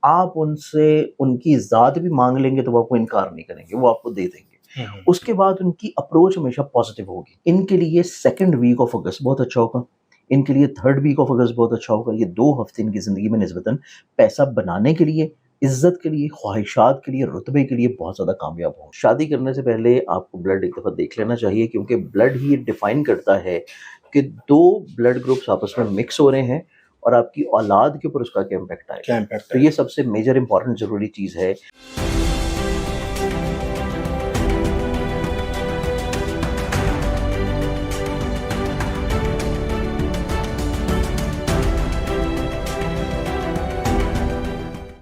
आप उनसे उनकी ज़ात भी माँग लेंगे तो वो आपको इनकार नहीं करेंगे, वो आपको दे देंगे। उसके बाद उनकी अप्रोच हमेशा पॉजिटिव होगी। इनके लिए सेकंड वीक ऑफ अगस्त बहुत अच्छा होगा, इनके लिए थर्ड वीक ऑफ अगस्त बहुत अच्छा होगा। ये 2 हफ्ते इनकी ज़िंदगी में निस्बतन पैसा बनाने के लिए, इज़्ज़त के लिए, ख्वाहिशात के लिए, रुतबे के लिए बहुत ज़्यादा कामयाब हों। शादी करने से पहले आपको ब्लड एक दफ़ा देख लेना चाहिए, क्योंकि ब्लड ही डिफ़ाइन करता है कि 2 ब्लड ग्रुप्स आपस में मिक्स हो रहे हैं और आपकी औलाद के ऊपर उसका क्या इम्पैक्ट आएगा। क्या इम्पैक्ट तो ये सबसे मेजर इंपॉर्टेंट ज़रूरी चीज़ है।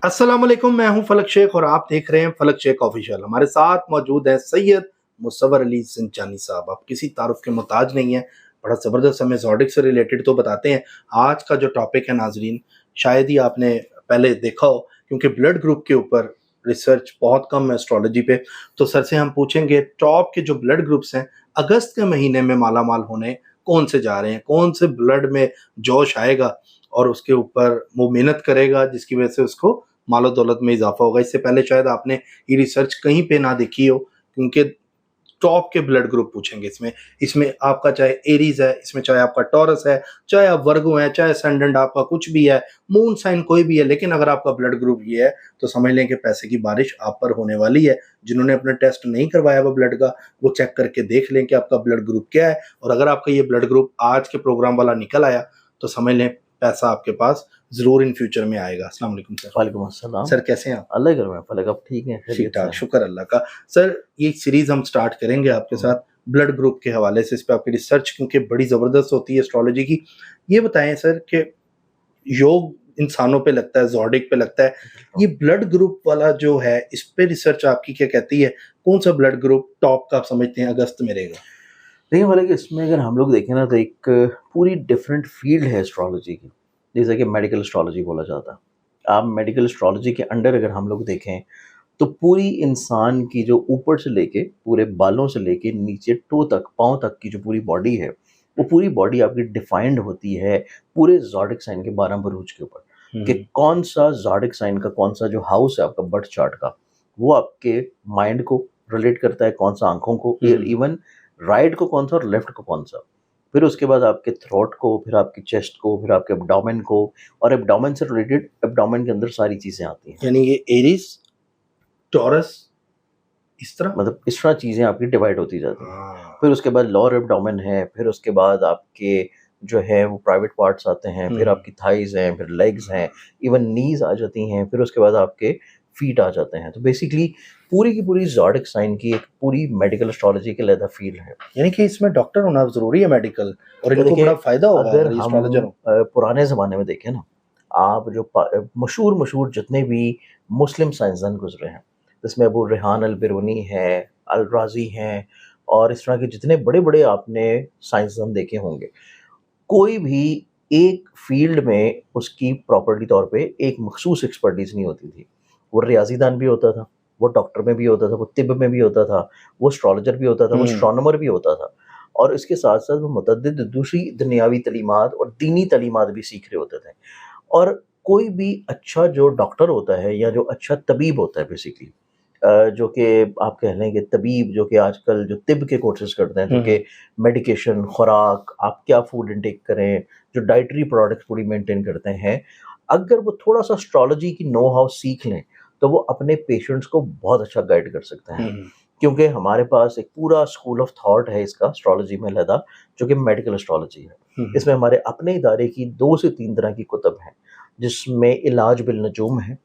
अस्सलाम वालेकुम, मैं हूं फलक शेख और आप देख रहे हैं फलक शेख ऑफिशियल। हमारे साथ मौजूद हैं सैयद मुसव्वर अली सिंचानी साहब। आप किसी तारुफ के मोहताज नहीं है, बड़ा ज़बरदस्त हमें ज़ोडिक से रिलेटेड तो बताते हैं। आज का जो टॉपिक है नाजरीन, शायद ही आपने पहले देखा हो, क्योंकि ब्लड ग्रुप के ऊपर रिसर्च बहुत कम है एस्ट्रोलॉजी पे। तो सर से हम पूछेंगे टॉप के जो ब्लड ग्रुप्स हैं अगस्त के महीने में माला माल होने कौन से जा रहे हैं, कौन से ब्लड में जोश आएगा और उसके ऊपर वो मेहनत करेगा जिसकी वजह से उसको मालो दौलत में इजाफा होगा। इससे पहले शायद आपने ये रिसर्च कहीं पे ना देखी हो, क्योंकि टॉप के ब्लड ग्रुप पूछेंगे इसमें। इसमें आपका चाहे एरीज है, इसमें चाहे आपका टॉरस है, चाहे आप वर्गो है, चाहे सेंडेंट आपका कुछ भी है, मून साइन कोई भी है, लेकिन अगर आपका ब्लड ग्रुप ये है तो समझ लें कि पैसे की बारिश आप पर होने वाली है। जिन्होंने अपना टेस्ट नहीं करवाया वो ब्लड का, वो चेक करके देख लें कि आपका ब्लड ग्रुप क्या है। और अगर आपका ये ब्लड ग्रुप आज के प्रोग्राम वाला निकल आया तो समझ लें पैसा आपके पास जरूर इन फ्यूचर में आएगा। अस्सलाम वालेकुम सर। वालेकुम अस्सलाम। सर कैसे हैं आप? अल्लाह कर फलक, आप ठीक हैं? ठीक ठाक, शुक्र अल्लाह का। सर ये सीरीज हम स्टार्ट करेंगे आपके साथ ब्लड ग्रुप के हवाले से। इस पे आपकी रिसर्च क्योंकि बड़ी जबरदस्त होती है एस्ट्रोलॉजी की। ये बताएं सर कि योग इंसानों पे लगता है, ज़ोडिक पे लगता है, ये ब्लड ग्रुप वाला जो है इस पे रिसर्च आपकी क्या कहती है? कौन सा ब्लड ग्रुप टॉप का आप समझते हैं अगस्त में रहेगा? देखिए वाले कि इसमें अगर हम लोग देखें ना तो एक पूरी डिफरेंट फील्ड है एस्ट्रोलॉजी की, जैसे कि मेडिकल एस्ट्रोलॉजी बोला जाता है। आप मेडिकल एस्ट्रोलॉजी के अंडर अगर हम लोग देखें तो पूरी इंसान की जो ऊपर से लेके पूरे बालों से लेके नीचे टो तक, पाँव तक की जो पूरी बॉडी है, वो पूरी बॉडी आपकी डिफाइंड होती है पूरे ज़ोडिक साइन के 12 बुरूज के ऊपर, कि कौन सा ज़ोडिक साइन का कौन सा जो हाउस है आपका बर्थ चार्ट का, वो आपके माइंड को रिलेट करता है, कौन सा आंखों को, इवन राइट को कौन सा और लेफ्ट को कौन सा, फिर उसके बाद आपके थ्रोट को, फिर आपकी चेस्ट को, फिर आपके एब्डोमेन को, और एब्डोमेन से रिलेटेड एब्डोमेन के अंदर सारी चीज़ें आती हैं। यानी ये एरीज, टॉरस, इस तरह मतलब इस तरह चीज़ें आपकी डिवाइड होती जाती हैं। फिर उसके बाद लोअर एब्डोमेन है, फिर उसके बाद आपके जो है वो प्राइवेट पार्ट्स आते हैं, फिर आपकी थाइज हैं, फिर लेग्स हैं, इवन नीज आ जाती हैं, फिर उसके बाद आपके फीट आ जाते हैं। तो बेसिकली पूरी की पूरी ज़ोडिक साइन की एक पूरी मेडिकल एस्ट्रोलॉजी के लेदा फील्ड है। यानी कि इसमें डॉक्टर होना जरूरी है मेडिकल, और इनको बड़ा फायदा होगा अगर ये हम एस्ट्रोलॉजर हो। पुराने ज़माने में देखें ना, आप जो मशहूर जितने भी मुस्लिम साइंसदान गुजरे हैं, जिसमें अबू रेहान अल बिरूनी है, अल राजी हैं, और इस तरह के जितने बड़े बड़े आपने साइंसदान देखे होंगे, कोई भी एक फील्ड में उसकी प्रॉपर्टी तौर पे एक मखसूस एक्सपर्टीज़ नहीं होती थी। वो रियाज़ीदान भी होता था, वो डॉक्टर में भी होता था, वो तिब में भी होता था, वो एस्ट्रोलॉजर भी होता था, वो एस्ट्रोनॉमर भी होता था, और इसके साथ साथ वो मुतअद्दिद दूसरी दुनियावी तलीमात और दीनी तलीमात भी सीख रहे होते थे। और कोई भी अच्छा जो डॉक्टर होता है या जो अच्छा तबीब होता है बेसिकली, जो कि आप कह लें कि तबीब जो कि आजकल जो तिब के कोर्सेज करते हैं, जो कि मेडिकेशन, खुराक, आप क्या फूड इनटेक करें, जो डाइटरी प्रोडक्ट्स पूरी मेंटेन करते हैं, अगर वो थोड़ा सा एस्ट्रोलॉजी की नो हाउ सीख लें तो वो अपने पेशेंट्स को बहुत अच्छा गाइड कर सकते हैं। क्योंकि हमारे पास एक पूरा स्कूल ऑफ थॉट है इसका एस्ट्रोलॉजी में लदा, जो कि मेडिकल एस्ट्रोलॉजी है। इसमें हमारे अपने इदारे की 2 से 3 तरह की कुतब हैं, जिसमें इलाज बिल नजूम है,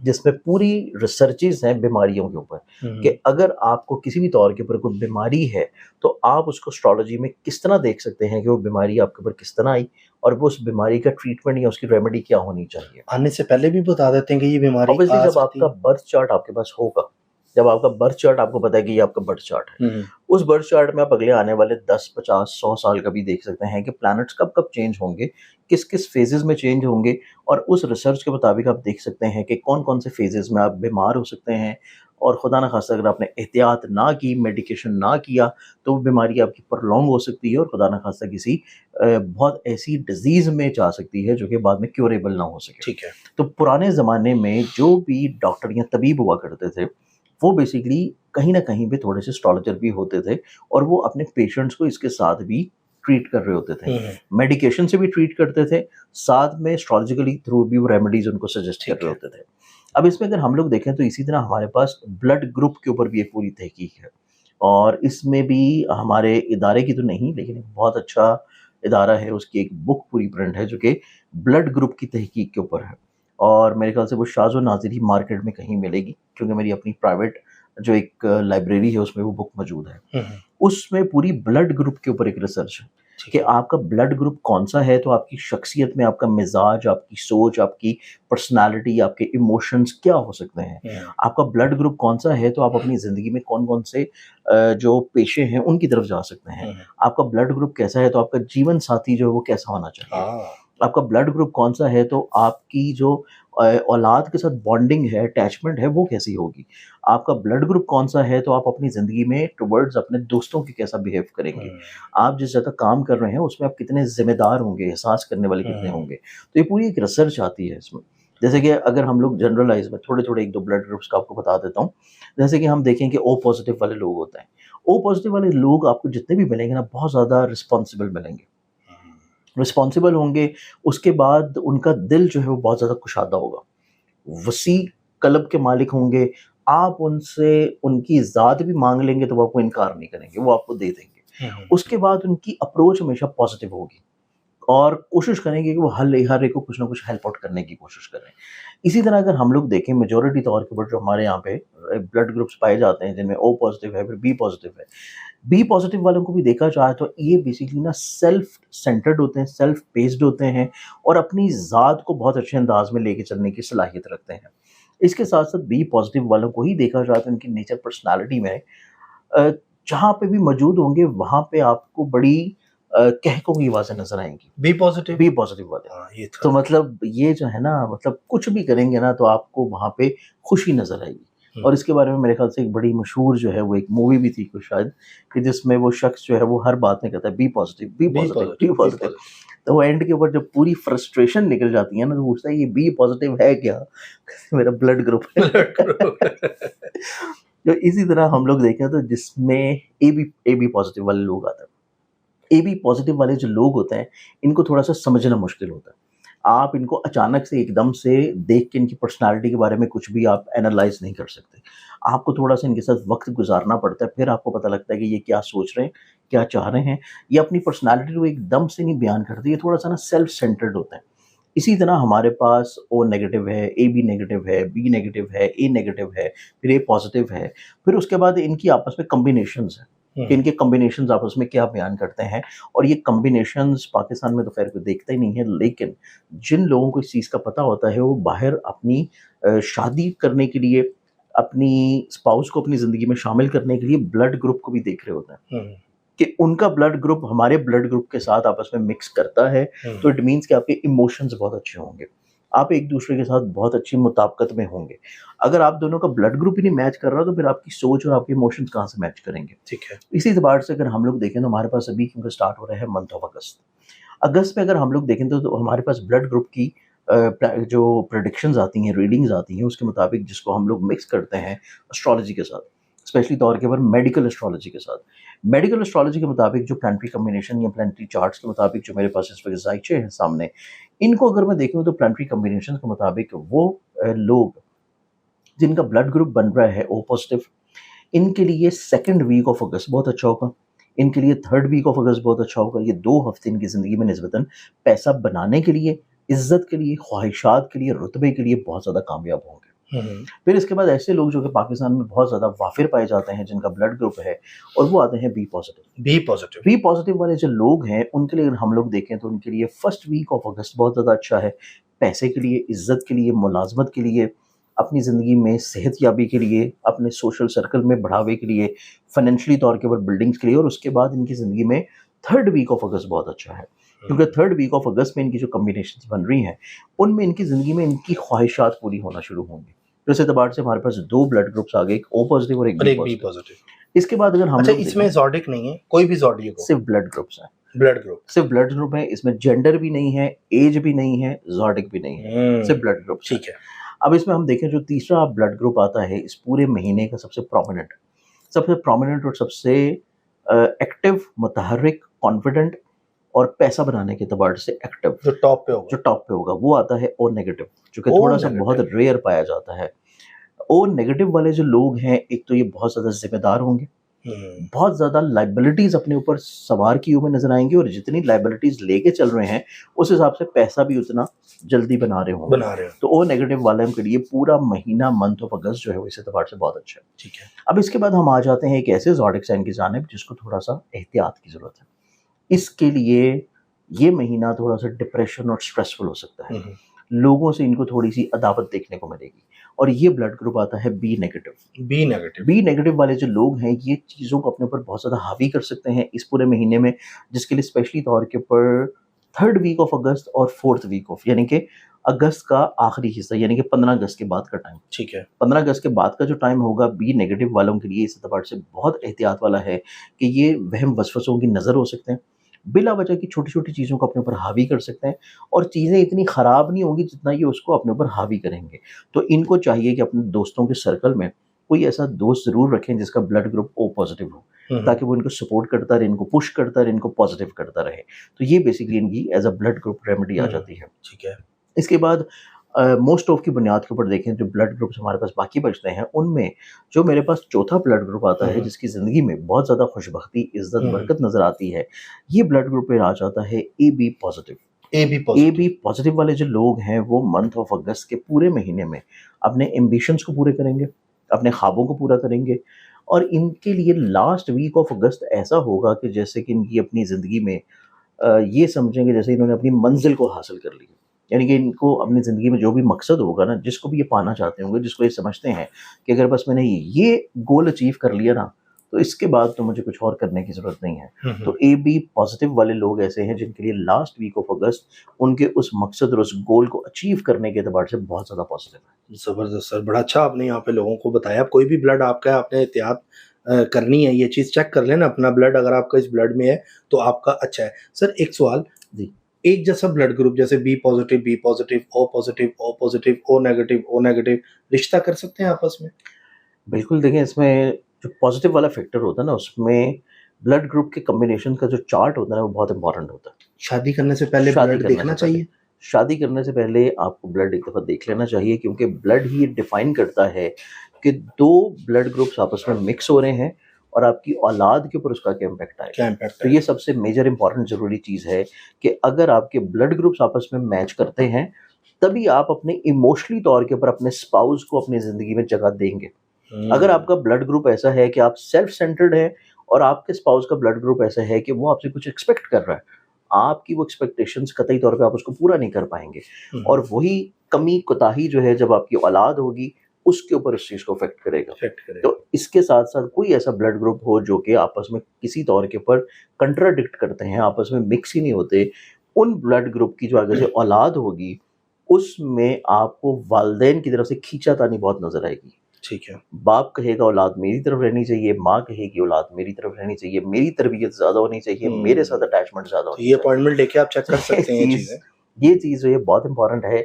जिसमें पूरी रिसर्चेज हैं बीमारियों के ऊपर, कि अगर आपको किसी भी तौर के ऊपर कोई बीमारी है तो आप उसको एस्ट्रोलॉजी में किस तरह देख सकते हैं कि वो बीमारी आपके ऊपर किस तरह आई, और वो उस बीमारी का ट्रीटमेंट या उसकी रेमेडी क्या होनी चाहिए। आने से पहले भी बता देते हैं कि ये बीमारी ऑब्वियसली जब आपका बर्थ चार्ट आपके पास होगा, जब आपका बर्थ चार्ट आपको पता है कि ये आपका बर्थ चार्ट है, उस बर्थ चार्ट में आप अगले आने वाले 10, 50, 100 साल का भी देख सकते हैं कि प्लैनेट्स कब कब चेंज होंगे, किस किस फेजेस में चेंज होंगे, और उस रिसर्च के मुताबिक आप देख सकते हैं कि कौन कौन से फेजेस में आप बीमार हो सकते हैं और खुदा न खास्ता अगर आपने एहतियात ना की, मेडिकेशन ना किया, तो वो बीमारी आपकी प्रोलॉन्ग हो सकती है और खुदा न खास्ता किसी बहुत ऐसी डिज़ीज़ में जा सकती है जो कि बाद में क्यूरेबल ना हो सके। ठीक है। तो पुराने ज़माने में जो भी डॉक्टर या तबीब हुआ करते थे, वो बेसिकली कहीं न कहीं पे थोड़े से एस्ट्रोलॉजर भी होते थे और वो अपने पेशेंट्स को इसके साथ भी ट्रीट कर रहे होते थे। मेडिकेशन से भी ट्रीट करते थे, साथ में एस्ट्रोलॉजिकली थ्रू भी वो रेमेडीज़ उनको सजेस्ट कर ठीक रहे है। होते थे। अब इसमें अगर हम लोग देखें तो इसी तरह हमारे पास ब्लड ग्रुप के ऊपर भी एक पूरी तहकीक है और इसमें भी हमारे इदारे की तो नहीं, लेकिन एक बहुत अच्छा इदारा है, उसकी एक बुक पूरी प्रिंट है जो कि ब्लड ग्रुप की तहकीक के ऊपर है और मेरे ख्याल से वो शाज़ व नाज़िर ही मार्केट में कहीं मिलेगी, क्योंकि मेरी अपनी प्राइवेट जो एक लाइब्रेरी है उसमें वो बुक मौजूद है। उसमें पूरी ब्लड ग्रुप के ऊपर एक रिसर्च है ठीक कि है। आपका ब्लड ग्रुप कौन-सा है, तो आपकी शख्सियत में आपका मिज़ाज, आपकी सोच, आपकी पर्सनैलिटी, आपके इमोशंस क्या हो सकते हैं। आपका ब्लड ग्रुप कौन-सा है, तो आप अपनी ज़िंदगी में कौन-कौन से जो पेशे हैं, उनकी तरफ जा सकते हैं। आपका ब्लड ग्रुप कैसा है, तो आपका जीवन साथी जो है वो कैसा होना चाहिए। हाँ। आपका ब्लड ग्रुप कौन-सा है, तो आपकी जो औलाद के साथ बॉन्डिंग है, अटैचमेंट है, वो कैसी होगी। आपका ब्लड ग्रुप कौन-सा है, तो आप अपनी ज़िंदगी में टुवर्ड्स अपने दोस्तों के कैसा बिहेव करेंगे। आप जिस जगह काम कर रहे हैं, उसमें आप कितने ज़िम्मेदार होंगे, एहसास करने वाले कितने होंगे। तो ये पूरी एक रिसर्च आती है इसमें। जैसे कि अगर हम लोग जनरलाइज़ में थोड़े-थोड़े 1-2 ब्लड ग्रुप्स का आपको बता देता हूँ। जैसे कि हम देखें कि ओ पॉज़िटिव वाले लोग होते हैं। ओ पॉज़िटिव वाले लोग आपको जितने भी मिलेंगे ना, बहुत ज़्यादा रिस्पॉन्सिबल मिलेंगे। रिस्पॉन्सिबल होंगे, उसके बाद उनका दिल जो है वो बहुत ज़्यादा कुशादा होगा। वसी कल्ब के मालिक होंगे, आप उनसे उनकी ज़ात भी माँग लेंगे तो वो आपको इनकार नहीं करेंगे, वो आपको दे देंगे। उसके बाद उनकी अप्रोच हमेशा पॉज़िटिव होगी और कोशिश करेंगे कि वो हर एक को कुछ ना कुछ हेल्प आउट करने की कोशिश करें। इसी तरह अगर हम लोग देखें मेजॉरिटी तौर के ऊपर जो हमारे यहाँ पे ब्लड ग्रुप्स पाए जाते हैं जिनमें ओ पॉज़िटिव है, फिर बी पॉज़िटिव है। बी पॉज़िटिव वालों को भी देखा जाए तो ये बेसिकली ना सेल्फ सेंटर्ड होते हैं, सेल्फ बेस्ड होते हैं और अपनी ज़ात को बहुत अच्छे अंदाज़ में लेके चलने की सलाहियत रखते हैं। इसके साथ-साथ बी पॉज़िटिव वालों को ही देखा जाए तो उनकी नेचर पर्सनैलिटी में अ, जहाँ पे भी मौजूद होंगे वहाँ पे आपको बड़ी कहकों की आवाज़ें नज़र आएँगी। B positive? बी पॉज़िटिव वाले। हाँ, ये था। तो मतलब ये जो है ना, मतलब कुछ भी करेंगे ना तो आपको वहाँ पे खुशी नज़र आएगी। और इसके बारे में मेरे ख़्याल से एक बड़ी मशहूर जो है वो एक मूवी भी थी कुछ शायद, कि जिसमें वो शख्स जो है वो हर बात में कहता है B positive, B B positive, positive, B B positive. Positive. तो वो एंड के ऊपर जब पूरी फ्रस्ट्रेशन निकल जाती है ना तो पूछता है ये बी पॉज़िटिव है क्या? मेरा ब्लड ग्रुप है। तो इसी तरह हम लोग देखें तो जिसमें ए बी पॉज़िटिव वाले लोग आते हैं। ए बी पॉज़िटिव वाले जो लोग होते हैं, इनको थोड़ा-सा समझना मुश्किल होता है। आप इनको अचानक से एकदम से देख के इनकी पर्सनैलिटी के बारे में कुछ भी आप एनालाइज़ नहीं कर सकते। आपको थोड़ा-सा इनके साथ वक़्त गुज़ारना पड़ता है, फिर आपको पता लगता है कि ये क्या सोच रहे हैं, क्या चाह रहे हैं। ये अपनी पर्सनैलिटी को एकदम से नहीं बयान करते, ये थोड़ा-सा ना सेल्फ सेंटर्ड होते हैं। इसी तरह हमारे पास ओ नेगेटिव है, ए बी नेगेटिव है, बी नेगेटिव है, ए नेगेटिव है, फिर ए पॉज़िटिव है। फिर उसके बाद इनकी आपस में कॉम्बिनेशंस हैं, कि इनके कॉम्बिनेशंस आपस में क्या बयान करते हैं और ये कॉम्बिनेशंस पाकिस्तान में तो ख़ैर कोई देखता ही नहीं है, लेकिन जिन लोगों को इस चीज़ का पता होता है, वो बाहर अपनी शादी करने के लिए, अपनी स्पाउस को अपनी ज़िंदगी में शामिल करने के लिए ब्लड ग्रुप को भी देख रहे होते हैं, कि उनका ब्लड ग्रुप हमारे ब्लड ग्रुप के साथ आपस में मिक्स करता है, तो इट मीन्स कि आपके इमोशंस बहुत अच्छे होंगे। आप एक-दूसरे के साथ बहुत अच्छी मुताबिकत में होंगे। अगर आप दोनों का ब्लड ग्रुप ही नहीं मैच कर रहा, तो फिर आपकी सोच और आपके इमोशंस कहाँ से मैच करेंगे? ठीक है। इसी एतबार से अगर हम लोग देखें तो हमारे पास अभी क्योंकि स्टार्ट हो रहा है मंथ ऑफ अगस्त। अगस्त में अगर हम लोग देखें तो हमारे पास ब्लड ग्रुप की जो प्रेडिक्शंस आती हैं, रीडिंग्स आती हैं, उसके मुताबिक जिसको हम लोग मिक्स करते हैं एस्ट्रोलॉजी के साथ, स्पेशली तौर के ऊपर मेडिकल एस्ट्रोलॉजी के साथ। मेडिकल एस्ट्रोलॉजी के मुताबिक जो प्लानेटरी कॉम्बिनेशन या प्लानेटरी चार्ट्स के मुताबिक जो मेरे पास इस वक़्त ज़ाइचे हैं सामने, इनको अगर मैं देखूँ तो प्लानेटरी कॉम्बिनेशन के मुताबिक वो लोग जिनका ब्लड ग्रुप बन रहा है ओ पॉज़िटिव, इनके लिए सेकंड वीक ऑफ अगस्त बहुत अच्छा होगा। इनके लिए थर्ड वीक ऑफ अगस्त बहुत अच्छा होगा। ये 2 हफ़्ते इनकी ज़िंदगी में निस्बतन पैसा बनाने के लिए, इज़्ज़त के लिए, ख्वाहिशात के लिए, रुतबे के लिए बहुत ज़्यादा कामयाब होंगे। फिर इसके बाद ऐसे लोग जो कि पाकिस्तान में बहुत ज़्यादा वाफ़िर पाए जाते हैं, जिनका ब्लड ग्रुप है और वो आते हैं B positive. B positive. B positive वाले जो लोग हैं, उनके लिए अगर हम लोग देखें तो उनके लिए फर्स्ट वीक ऑफ अगस्त बहुत ज़्यादा अच्छा है। पैसे के लिए, इज़्ज़त के लिए, मुलाज़मत के लिए, अपनी ज़िंदगी में सेहतयाबी के लिए, अपने सोशल सर्कल में बढ़ावे के लिए, फ़ाइनेंशियली तौर के ऊपर बिल्डिंग्स के लिए और उसके बाद इनकी ज़िंदगी में थर्ड वीक ऑफ अगस्त बहुत अच्छा है। क्योंकि थर्ड वीक ऑफ अगस्त में इनकी जो कॉम्बिनेशंस बन रही हैं, उनमें इनकी ज़िंदगी में इनकी ख्वाहिशात पूरी होना शुरू होंगी। तो इस एतबार से हमारे पास 2 ब्लड ग्रुप्स आ गए, एक ओ पॉजिटिव और एक और बी एक बी पॉजिटिव। पॉजिटिव। इसके बाद अगर हम अच्छा, लोग इसमें देखें, ज़ोडिक नहीं है, कोई भी ज़ोडिक हो, सिर्फ ब्लड ग्रुप्स हैं, ब्लड ग्रुप। सिर्फ ब्लड ग्रुप है, इसमें जेंडर भी नहीं है, एज भी नहीं है, ज़ोडिक भी नहीं है, सिर्फ ब्लड ग्रुप्स हैं। ठीक है। अब इसमें हम देखें जो तीसरा ब्लड ग्रुप आता है इस पूरे महीने का सबसे प्रोमिनेंट और सबसे एक्टिव, मुतहर्रिक, कॉन्फिडेंट और पैसा बनाने के एतबार से एक्टिव, जो टॉप पे होगा, जो टॉप पे होगा, वो आता है ओ नेगेटिव, जो कि O थोड़ा सा नेगेटिव। बहुत रेयर पाया जाता है। ओ नेगेटिव वाले जो लोग हैं, एक तो ये बहुत ज़्यादा जिम्मेदार होंगे, बहुत ज़्यादा लाइबिलिटीज़ अपने ऊपर सवार किए हुए नजर आएंगे, और जितनी लाइबिलिटीज़ लेके चल रहे हैं उस हिसाब से पैसा भी उतना जल्दी बना रहे होंगे। बना रहे हो। तो ओ नेगेटिव वाले के लिए पूरा महीना, मंथ ऑफ अगस्त जो है वो इस एतबार से बहुत अच्छा है। ठीक है। अब इसके बाद हम आ जाते हैं एक ऐसे ज़ोडिक साइन की जानिब जिसको थोड़ा सा एहतियात की ज़रूरत है। इसके लिए ये महीना थोड़ा सा डिप्रेशन और स्ट्रेसफुल हो सकता है, लोगों से इनको थोड़ी सी अदावत देखने को मिलेगी, और ये ब्लड ग्रुप आता है B negative. B negative. B negative वाले जो लोग हैं ये चीज़ों को अपने ऊपर बहुत ज़्यादा हावी कर सकते हैं इस पूरे महीने में, जिसके लिए स्पेशली तौर के ऊपर 3rd वीक ऑफ अगस्त और 4th वीक ऑफ, यानी कि अगस्त का आखिरी हिस्सा, यानी कि 15 अगस्त के बाद का टाइम। ठीक है। 15 अगस्त के बाद का जो टाइम होगा बी नेगेटिव वालों के लिए इस एतबार से बहुत एहतियात वाला है कि ये वहम वसवसों की नज़र हो सकते हैं, बिला वजह की छोटी छोटी चीज़ों को अपने ऊपर हावी कर सकते हैं, और चीज़ें इतनी ख़राब नहीं होंगी जितना ये उसको अपने ऊपर हावी करेंगे। तो इनको चाहिए कि अपने दोस्तों के सर्कल में कोई ऐसा दोस्त ज़रूर रखें जिसका ब्लड ग्रुप ओ पॉजिटिव हो, ताकि वो इनको सपोर्ट करता रहे, इनको पुश करता रहे, इनको पॉजिटिव करता रहे। तो ये बेसिकली इनकी as a blood group remedy आ जाती है। ठीक है। इसके बाद मोस्ट ऑफ की बुनियाद के ऊपर देखें जो ब्लड ग्रुप्स हमारे पास बाकी बचते हैं, उनमें जो मेरे पास चौथा ब्लड ग्रुप आता है जिसकी ज़िंदगी में बहुत ज़्यादा खुशबख्ती, इज़्ज़त, बरकत नज़र आती है, ये ब्लड ग्रुप पे आ जाता है A B positive. A B A positive. B positive वाले जो लोग हैं वो मंथ ऑफ अगस्त के पूरे महीने में अपने एम्बिशंस को पूरे करेंगे, अपने ख्वाबों को पूरा करेंगे, और इनके लिए लास्ट वीक ऑफ अगस्त ऐसा होगा कि जैसे कि इनकी अपनी ज़िंदगी में ये समझेंगे जैसे इन्होंने अपनी मंजिल को हासिल कर ली। यानी कि इनको अपनी ज़िंदगी में जो भी मकसद होगा ना, जिसको भी ये पाना चाहते होंगे, जिसको ये समझते हैं कि अगर बस मैंने ये गोल अचीव कर लिया ना, तो इसके बाद तो मुझे कुछ और करने की ज़रूरत नहीं है। तो ए बी पॉजिटिव वाले लोग ऐसे हैं जिनके लिए लास्ट वीक ऑफ अगस्त उनके उस मकसद और उस गोल को अचीव करने के एतबार से बहुत ज़्यादा पॉजिटिव है। ज़बरदस्त सर, बड़ा अच्छा आपने यहाँ पे लोगों को बताया। कोई भी ब्लड आपका है, आपने एहतियात करनी है, ये चीज़ चेक कर लेना अपना ब्लड, अगर आपका इस ब्लड में है तो आपका अच्छा है। सर एक सवाल जी। एक जैसा ब्लड ग्रुप जैसे B positive, O positive, O negative रिश्ता कर सकते हैं आपस में? बिल्कुल, देखें इसमें जो पॉजिटिव वाला फैक्टर होता है ना, उसमें ब्लड ग्रुप के कॉम्बिनेशन का जो चार्ट होता है ना, वो बहुत इंपॉर्टेंट होता है। शादी करने से पहले शादी ब्लड करने देखना से पहले चाहिए? शादी करने से पहले आपको ब्लड एक दफ़ा देख लेना चाहिए, क्योंकि ब्लड ही डिफाइन करता है कि 2 ब्लड ग्रुप्स आपस में मिक्स हो रहे हैं और आपकी औलाद के ऊपर उसका क्या इम्पैक्ट आएगा। क्या इम्पैक्ट तो है? ये सबसे मेजर इंपॉर्टेंट ज़रूरी चीज़ है कि अगर आपके ब्लड ग्रुप्स आपस में मैच करते हैं, तभी आप अपने इमोशनली तौर के ऊपर अपने स्पाउस को अपनी ज़िंदगी में जगह देंगे। अगर आपका ब्लड ग्रुप ऐसा है कि आप सेल्फ सेंटर्ड हैं और आपके स्पाउस का ब्लड ग्रुप ऐसा है कि वो आपसे कुछ एक्सपेक्ट कर रहा है, आपकी वो एक्सपेक्टेशंस कतई तौर पे आप उसको पूरा नहीं कर पाएंगे, और वही कमी कोताही जो है जब आपकी औलाद होगी उसके ऊपर उस चीज़ को अफेक्ट करेगा। तो इसके साथ साथ कोई ऐसा ब्लड ग्रुप हो जो कि आपस में किसी तौर के ऊपर कंट्राडिक्ट करते हैं, आपस में मिक्स ही नहीं होते, उन ब्लड ग्रुप की जो आगे से औलाद होगी उसमें आपको वालिदैन की तरफ से खींचातानी बहुत नजर आएगी। ठीक है। बाप कहेगा औलाद मेरी तरफ रहनी चाहिए, माँ कहेगी औलाद मेरी तरफ रहनी चाहिए, मेरी तरबियत ज़्यादा होनी चाहिए, मेरे साथ अटैचमेंट ज़्यादा होनी ये अपॉइंटमेंट लेके आप चेक कर सकते हैं ये चीज़ जो है बहुत इंपॉर्टेंट है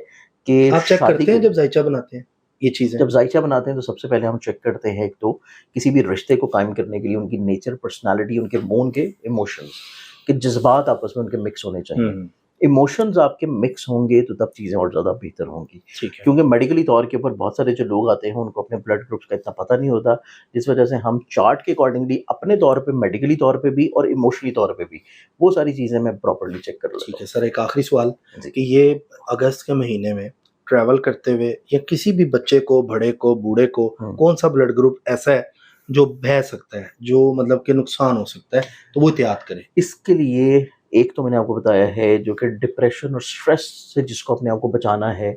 कि आप चेक करते हैं जब जायचा बनाते हैं ये चीज़ें? जब जायचा बनाते हैं तो सबसे पहले हम चेक करते हैं एक तो किसी भी रिश्ते को कायम करने के लिए उनकी नेचर, पर्सनालिटी, उनके मूड के इमोशंस के जज्बात आपस में उनके मिक्स होने चाहिए। इमोशंस आपके मिक्स होंगे तो तब चीज़ें और ज़्यादा बेहतर होंगी, क्योंकि मेडिकली तौर के ऊपर बहुत सारे जो लोग आते हैं उनको अपने ब्लड ग्रुप्स का इतना पता नहीं होता, जिस वजह से हम चार्ट के अकॉर्डिंगली अपने तौर पे, मेडिकली तौर पे भी और इमोशनली तौर पे भी वो सारी चीज़ें मैं प्रॉपर्ली चेक कर लेता हूं। ठीक है सर, एक आखिरी सवाल कि ये अगस्त के महीने में ट्रैवल करते हुए या किसी भी बच्चे को, बड़े को, बूढ़े को कौन सा ब्लड ग्रुप ऐसा है जो बह सकता है, जो मतलब कि नुकसान हो सकता है, तो वो एहतियात करें? इसके लिए एक तो मैंने आपको बताया है जो कि डिप्रेशन और स्ट्रेस से जिसको अपने आप को बचाना है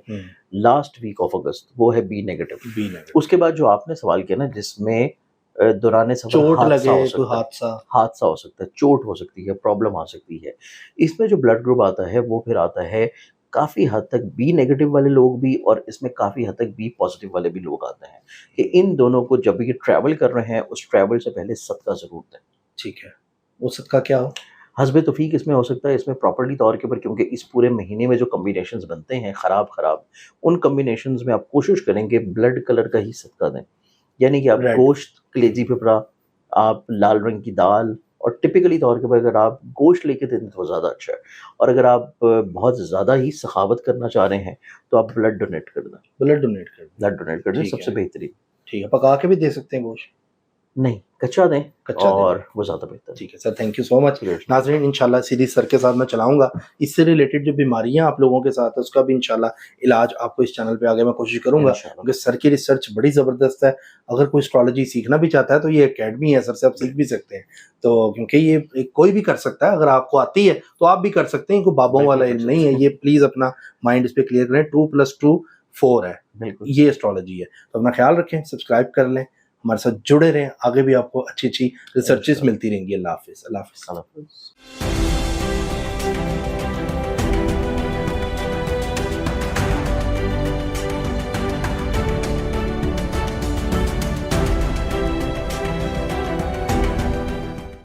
लास्ट वीक ऑफ अगस्त, वो है बी नेगेटिव। उसके बाद जो आपने सवाल किया ना जिसमें दौरान सफर चोट हादसा लगे, हो सकता कोई है, हादसा हो सकता है, चोट हो सकती है, प्रॉब्लम आ सकती है, इसमें जो ब्लड ग्रुप आता है वो फिर आता है काफ़ी हद तक बी नेगेटिव वाले लोग भी और इसमें काफ़ी हद तक बी पॉजिटिव वाले भी लोग आते हैं कि इन दोनों को जब ये ट्रैवल कर रहे हैं, उस ट्रैवल से पहले सदका ज़रूर दें। ठीक है, वो सदका क्या हो? हस्बे तौफीक इसमें हो सकता है, इसमें प्रॉपर्टी तौर के ऊपर, क्योंकि इस पूरे महीने में जो कॉम्बिनेशंस बनते हैं ख़राब-ख़राब, उन कॉम्बिनेशंस में आप कोशिश करेंगे ब्लड कलर का ही सदका दें। यानी कि आप Right. गोश्त, कलेजी पिपरा, आप लाल रंग की दाल, और टिपिकली तौर के ऊपर अगर आप गोश्त लेके दें तो ज़्यादा अच्छा है। और अगर आप बहुत ज़्यादा ही सखावत करना चाह रहे हैं तो आप ब्लड डोनेट कर दें। ब्लड डोनेट कर दें। ब्लड डोनेट कर दें, ठीक सबसे है। बेहतरीन। ठीक है, पका के भी दे सकते हैं गोश्त? नहीं, कच्चा दें, कच्चा दें। और वो ज़्यादा बेहतर है। ठीक है sir, thank you so much. Great. नाज़रीन, इंशाल्लाह सीरीज सर के साथ मैं चलाऊंगा। इससे रिलेटेड जो बीमारियां आप लोगों के साथ है उसका भी इंशाल्लाह इलाज आपको इस चैनल पे आगे मैं कोशिश करूंगा, इंशाल्लाह। क्योंकि सर की रिसर्च बड़ी ज़बरदस्त है। अगर कोई एस्ट्रोलॉजी सीखना भी चाहता है तो ये एकेडमी है, सर से आप सीख भी सकते हैं। तो क्योंकि ये कोई भी कर सकता है, अगर आपको आती है तो आप भी कर सकते हैं, कोई बाबों वाला बिल्कुल इल्म कर नहीं है। सकते ये प्लीज़ अपना माइंड इस पर क्लियर करें। 2+2 4 है, बिल्कुल। ये एस्ट्रोलॉजी है। तो अपना ख्याल रखें, सब्सक्राइब कर लें, हमारे साथ जुड़े रहें, आगे भी आपको अच्छी अच्छी रिसर्चेस मिलती रहेंगी। अल्लाह हाफिज़। अल्लाह हाफिज़। अल्लाह हाफ़िज़।